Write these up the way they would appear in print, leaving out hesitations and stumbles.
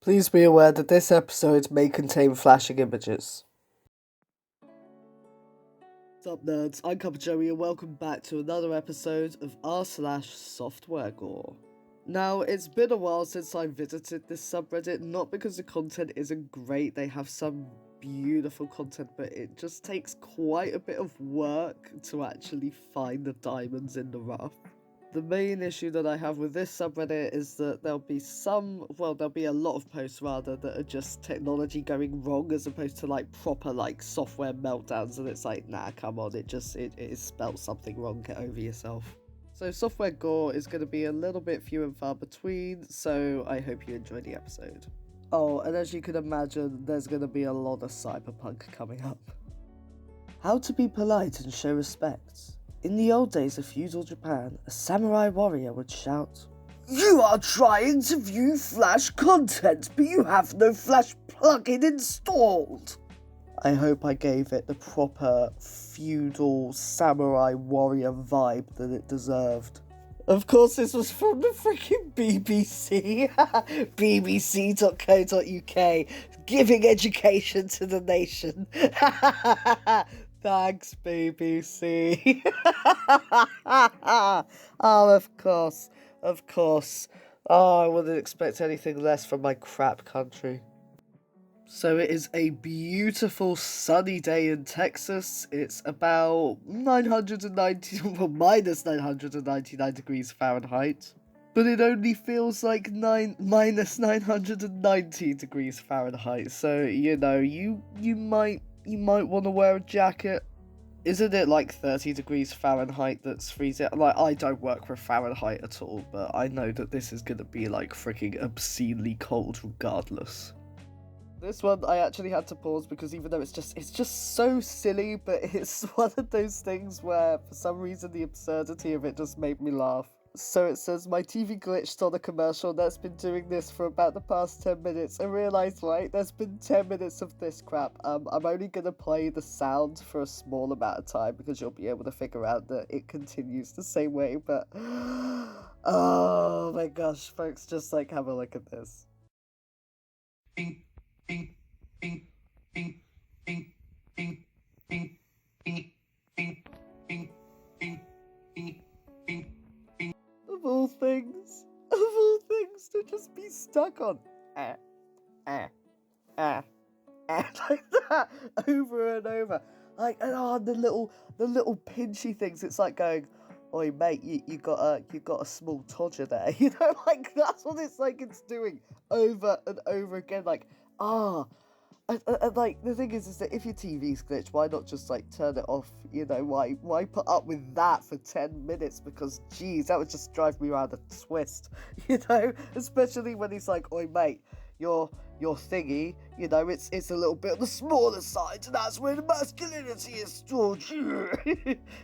Please be aware that this episode may contain flashing images. What's up, nerds? I'm CuppaJoey and welcome back to another episode of r/softwaregore. Now, it's been a while since I visited this subreddit, not because the content isn't great, they have some beautiful content, but it just takes quite a bit of work to actually find the diamonds in the rough. The main issue that I have with this subreddit is that there'll be a lot of posts rather that are just technology going wrong as opposed to like proper like software meltdowns, and it's like, nah, come on, it is spelled something wrong, get over yourself. So software gore is going to be a little bit few and far between, so I hope you enjoy the episode. Oh, and as you can imagine, there's going to be a lot of Cyberpunk coming up. How to be polite and show respect. In the old days of feudal Japan, a samurai warrior would shout, "You are trying to view Flash content, but you have no Flash plugin installed!" I hope I gave it the proper feudal samurai warrior vibe that it deserved. Of course, this was from the freaking BBC. bbc.co.uk, giving education to the nation. Thanks, BBC. Oh, of course. Oh, I wouldn't expect anything less from my crap country. So it is a beautiful sunny day in Texas. It's about minus 999 degrees Fahrenheit. But it only feels like minus 990 degrees Fahrenheit. So, you know, you might want to wear a jacket. Isn't it like 30 degrees Fahrenheit that's freezing? Like, I don't work with Fahrenheit at all, but I know that this is going to be like freaking obscenely cold regardless. This one I actually had to pause because even though it's just so silly, but it's one of those things where for some reason the absurdity of it just made me laugh. So it says, my TV glitched on a commercial that's been doing this for about the past 10 minutes. I realised, right, there's been 10 minutes of this crap. I'm only going to play the sound for a small amount of time because you'll be able to figure out that it continues the same way, but oh my gosh, folks, just like have a look at this. Bing, bing, bing, bing, bing, bing, bing, bing, bing, bing, bing, bing, bing. Of all things to just be stuck on like that over and over, like, and the little pinchy things. It's like going, "Oi, mate, you got a small todger there," you know, like that's what it's like. It's doing over and over again, like And like, the thing is that if your TV's glitched, why not just, like, turn it off, you know, why put up with that for 10 minutes, because, geez, that would just drive me around a twist, you know, especially when he's like, "Oi, mate, your thingy, you know, it's a little bit on the smaller side, and that's where the masculinity is stored,"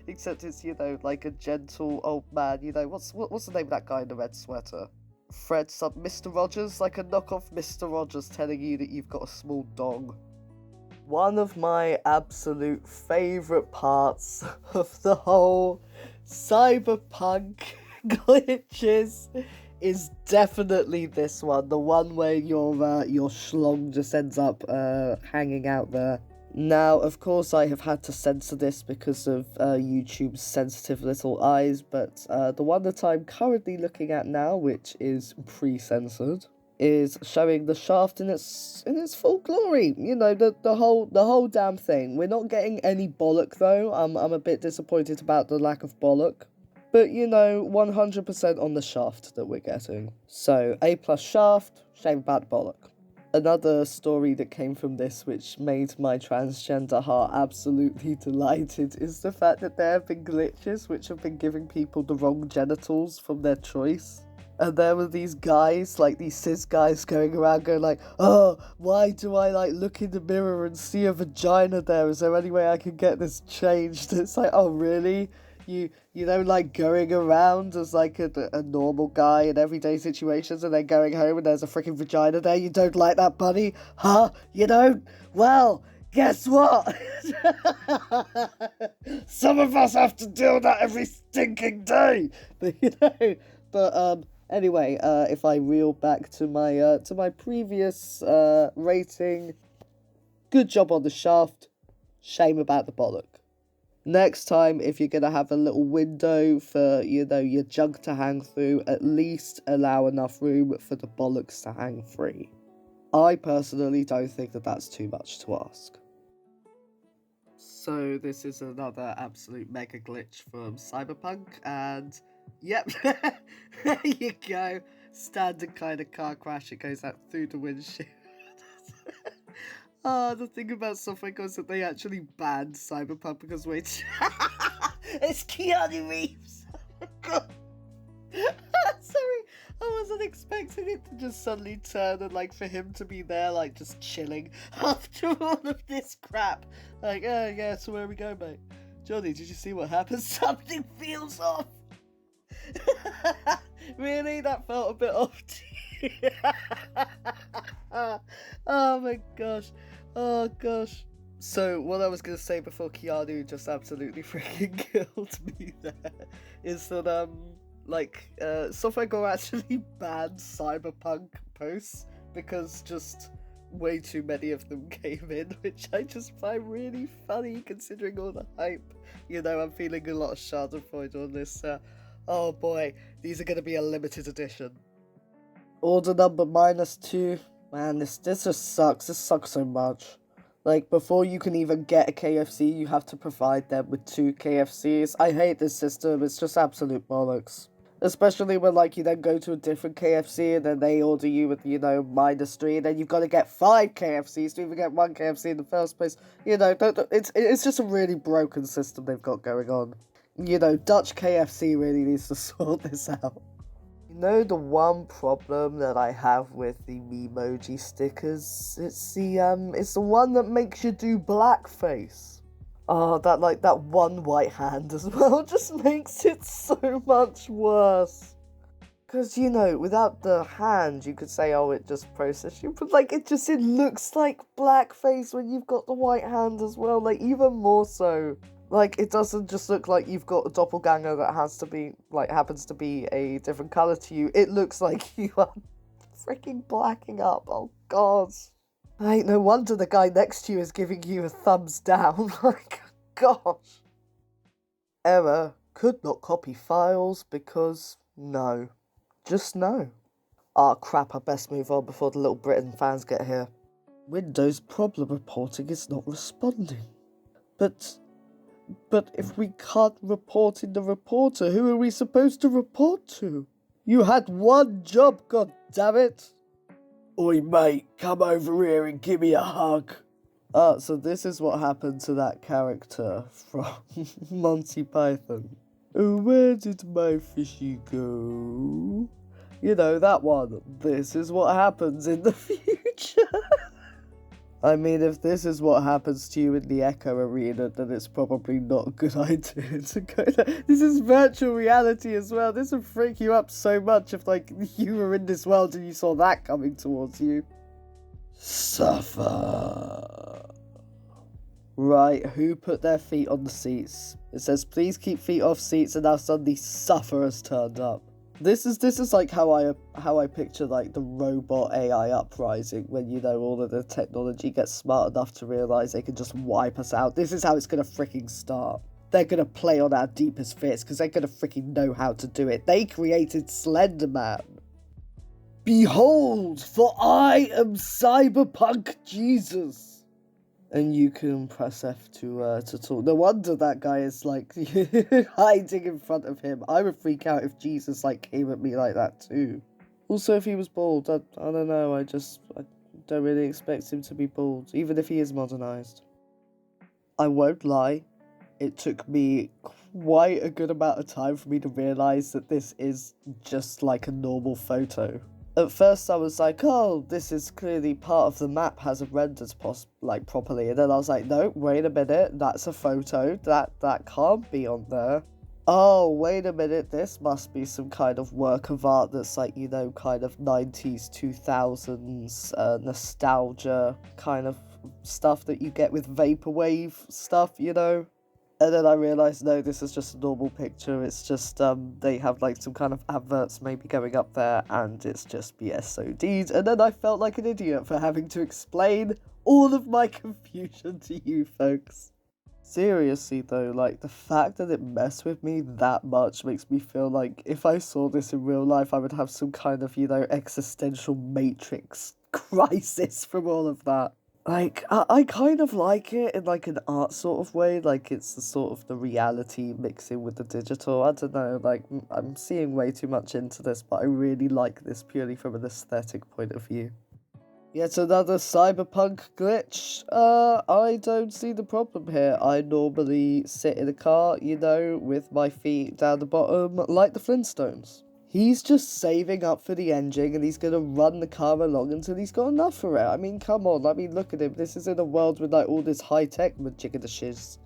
except it's, you know, like a gentle old man, you know, what's the name of that guy in the red sweater? Mr. Rogers, like a knockoff Mr. Rogers telling you that you've got a small dong. One of my absolute favourite parts of the whole Cyberpunk glitches is definitely this one, the one where your schlong just ends up hanging out there. Now, of course, I have had to censor this because of YouTube's sensitive little eyes, but the one that I'm currently looking at now, which is pre-censored, is showing the shaft in its full glory. You know, the whole damn thing. We're not getting any bollock though. I'm a bit disappointed about the lack of bollock. But, you know, 100% on the shaft that we're getting. So, A+ shaft, shame about bollock. Another story that came from this, which made my transgender heart absolutely delighted, is the fact that there have been glitches which have been giving people the wrong genitals from their choice. And there were these guys, like these cis guys, going around going like, "Oh, why do I like look in the mirror and see a vagina there? Is there any way I can get this changed?" It's like, oh really? You know, like going around as like a normal guy in everyday situations and then going home and there's a freaking vagina there. You don't like that, buddy? Huh? You don't? Well, guess what? Some of us have to deal with that every stinking day. But, you know, Anyway, if I reel back to my previous rating, good job on the shaft, shame about the bollock. Next time, if you're going to have a little window for, your jug to hang through, at least allow enough room for the bollocks to hang free. I personally don't think that that's too much to ask. So this is another absolute mega glitch from Cyberpunk, and yep, there you go. Standard kind of car crash, it goes out through the windshield. The thing about softwaregore is that they actually banned Cyberpunk because wait, it's Keanu Reeves. God. Sorry, I wasn't expecting it to just suddenly turn and for him to be there just chilling after all of this crap. Yeah, so where we go, mate? Johnny, did you see what happened? Something feels off. Really? That felt a bit off to you? Oh my gosh. Oh gosh. So what I was going to say before Keanu just absolutely freaking killed me there is that softwaregore actually banned Cyberpunk posts because just way too many of them came in, which I just find really funny considering all the hype. I'm feeling a lot of schadenfreude on this. Oh boy, these are going to be a limited edition. Order number -2. Man, this just sucks. This sucks so much. Before you can even get a KFC, you have to provide them with 2 KFCs. I hate this system. It's just absolute bollocks. Especially when, you then go to a different KFC and then they order you with, -3, and then you've got to get 5 KFCs to even get 1 KFC in the first place. It's just a really broken system they've got going on. Dutch KFC really needs to sort this out. The one problem that I have with the Emoji Stickers, it's the one that makes you do blackface. Oh, that one white hand as well just makes it so much worse. Because, without the hand, you could say, oh, it just processed you, but, it looks like blackface when you've got the white hand as well, even more so. It doesn't just look like you've got a doppelganger that happens to be a different color to you. It looks like you are freaking blacking up. Oh, God. No wonder the guy next to you is giving you a thumbs down. Gosh. Error. Could not copy files because no. Just no. Ah, crap, I best move on before the Little Britain fans get here. Windows problem reporting is not responding. But if we can't report in the reporter, who are we supposed to report to? You had one job, goddammit! Oi mate, come over here and give me a hug. So this is what happened to that character from Monty Python. Oh, where did my fishy go? That one. This is what happens in the future. I mean, if this is what happens to you in the Echo Arena, then it's probably not a good idea to go there. This is virtual reality as well. This would freak you up so much if, you were in this world and you saw that coming towards you. Suffer. Right, who put their feet on the seats? It says, please keep feet off seats, and now suddenly Suffer has turned up. This is how I picture the robot AI uprising when all of the technology gets smart enough to realise they can just wipe us out. This is how it's gonna freaking start. They're gonna play on our deepest fears because they're gonna freaking know how to do it. They created Slender Man. Behold, for I am Cyberpunk Jesus. And you can press F to talk. No wonder that guy is hiding in front of him. I would freak out if Jesus came at me like that too. Also, if he was bald, I don't know. I don't really expect him to be bald, even if he is modernized. I won't lie. It took me quite a good amount of time for me to realize that this is just a normal photo. At first I was like, oh, this is clearly part of the map hasn't rendered properly. And then I was like, no, wait a minute, that's a photo. That can't be on there. Oh, wait a minute, this must be some kind of work of art that's kind of 90s, 2000s nostalgia kind of stuff that you get with vaporwave stuff, And then I realised, no, this is just a normal picture. It's just, they have, like, some kind of adverts maybe going up there, and it's just BSOD'd. And then I felt like an idiot for having to explain all of my confusion to you folks. Seriously, though, like, the fact that it messed with me that much makes me feel like if I saw this in real life, I would have some kind of, existential matrix crisis from all of that. Like, I kind of like it in, like, an art sort of way, like, it's the sort of the reality mixing with the digital. I don't know, like, I'm seeing way too much into this, but I really like this purely from an aesthetic point of view. Yet another cyberpunk glitch. I don't see the problem here. I normally sit in a car, with my feet down the bottom, like the Flintstones. He's just saving up for the engine and he's gonna run the car along until he's got enough for it. I mean, come on, look at him. This is in a world with, like, all this high-tech majigga-shiz.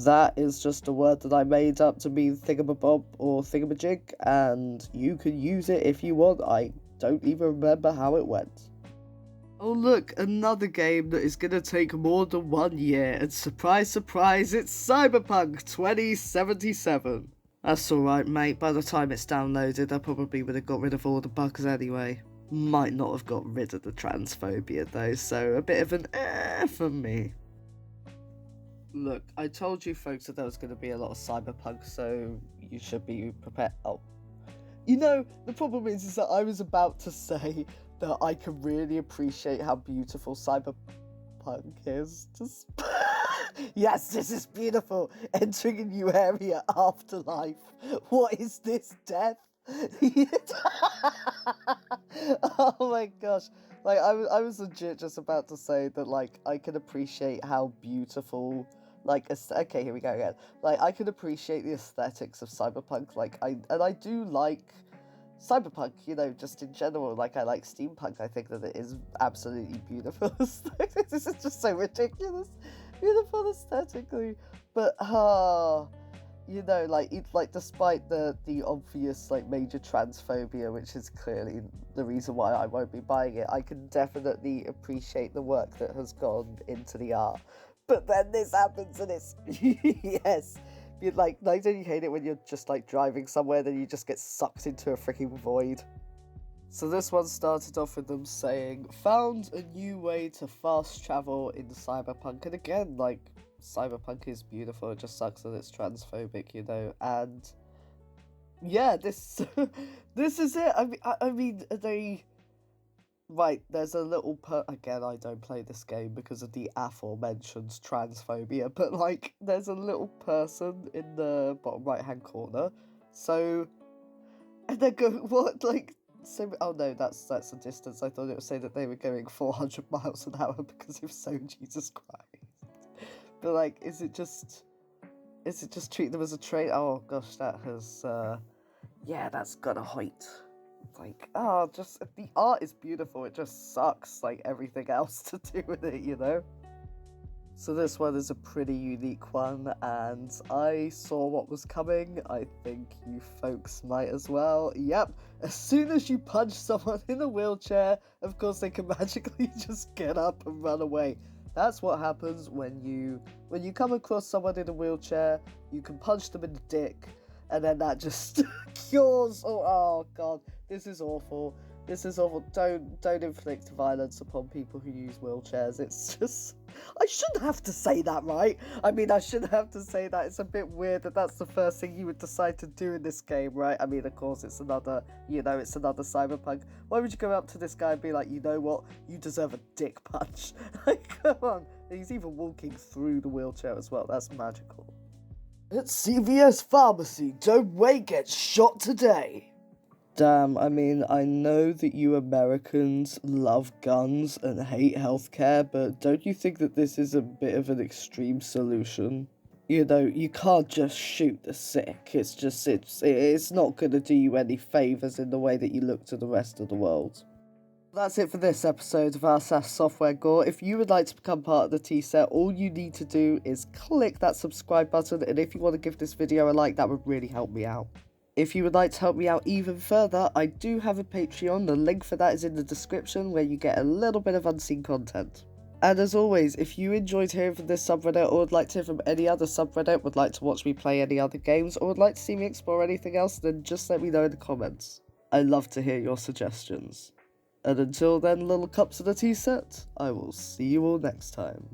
That is just a word that I made up to mean thingamabob or thingamajig, and you can use it if you want. I don't even remember how it went. Oh look, another game that is gonna take more than 1 year, and surprise, surprise, it's Cyberpunk 2077. That's alright, mate. By the time it's downloaded, I probably would have got rid of all the bugs anyway. Might not have got rid of the transphobia, though, so a bit of an from me. Look, I told you folks that there was going to be a lot of cyberpunk, so you should be prepared. Oh. The problem is that I was about to say that I can really appreciate how beautiful cyberpunk is. Just... Yes, this is beautiful. Entering a new area, afterlife. What is this, death? Oh my gosh. Like, I was legit just about to say that, like, I can appreciate how beautiful, like, okay, here we go again. Like, I can appreciate the aesthetics of cyberpunk, like, I do like cyberpunk, just in general. Like, I like steampunk. I think that it is absolutely beautiful. This is just so ridiculous. Beautiful aesthetically, but despite the obvious, like, major transphobia, which is clearly the reason why I won't be buying it, I can definitely appreciate the work that has gone into the art. But then this happens and it's yes, don't you hate it when you're just, like, driving somewhere, then you just get sucked into a freaking void? So this one started off with them saying, found a new way to fast travel in Cyberpunk. And again, like, Cyberpunk is beautiful, it just sucks that it's transphobic, and yeah, this is it. I mean, they... Right, there's a little again, I don't play this game because of the aforementioned transphobia, but, like, there's a little person in the bottom right-hand corner, so... And they go, what, like... So, oh no, that's a distance. I thought it would say that they were going 400 miles an hour because if so, Jesus Christ. But, like, is it just treat them as a train? Oh gosh, that has, yeah, that's got a height. Like, just, the art is beautiful, it just sucks, like, everything else to do with it, So this one is a pretty unique one, and I saw what was coming. I think you folks might as well. Yep, as soon as you punch someone in a wheelchair, of course they can magically just get up and run away. That's what happens when you come across someone in a wheelchair, you can punch them in the dick, and then that just cures. Oh god, this is awful. This is awful. Don't inflict violence upon people who use wheelchairs. It's just... I shouldn't have to say that, right? I mean, I shouldn't have to say that. It's a bit weird that that's the first thing you would decide to do in this game, right? I mean, of course, it's another, it's another Cyberpunk. Why would you go up to this guy and be like, you know what? You deserve a dick punch. Like, come on. He's even walking through the wheelchair as well. That's magical. At CVS Pharmacy, don't wait, get shot today. Damn, I mean, I know that you Americans love guns and hate healthcare, but don't you think that this is a bit of an extreme solution? You can't just shoot the sick. It's not going to do you any favours in the way that you look to the rest of the world. That's it for this episode of our SAS Software Gore. If you would like to become part of the T-Set, all you need to do is click that subscribe button, and if you want to give this video a like, that would really help me out. If you would like to help me out even further, I do have a Patreon. The link for that is in the description, where you get a little bit of unseen content. And as always, if you enjoyed hearing from this subreddit or would like to hear from any other subreddit, would like to watch me play any other games, or would like to see me explore anything else, then just let me know in the comments. I love to hear your suggestions. And until then, little cups of the tea set, I will see you all next time.